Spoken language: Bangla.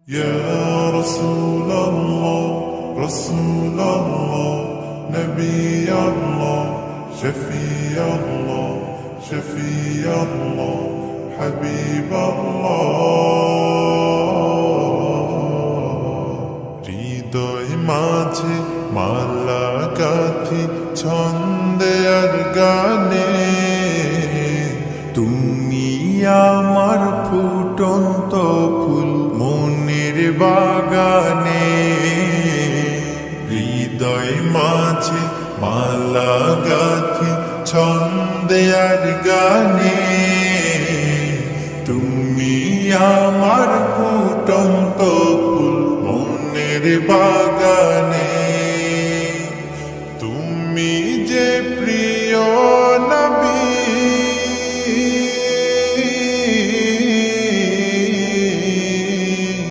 يا رسول الله رسول الله نبي الله شفيع الله شفيع الله حبيب الله হৃদয় মাঝে মালা গাথি ছন্দে আর গানে তুমি আমার ফুটন্ত ফুল মনের বাগানে হৃদয় মাঝে মালা গাথি ছন্দে আর গানে তুমি আমার ফুটন্ত ফুল মনের বাগানে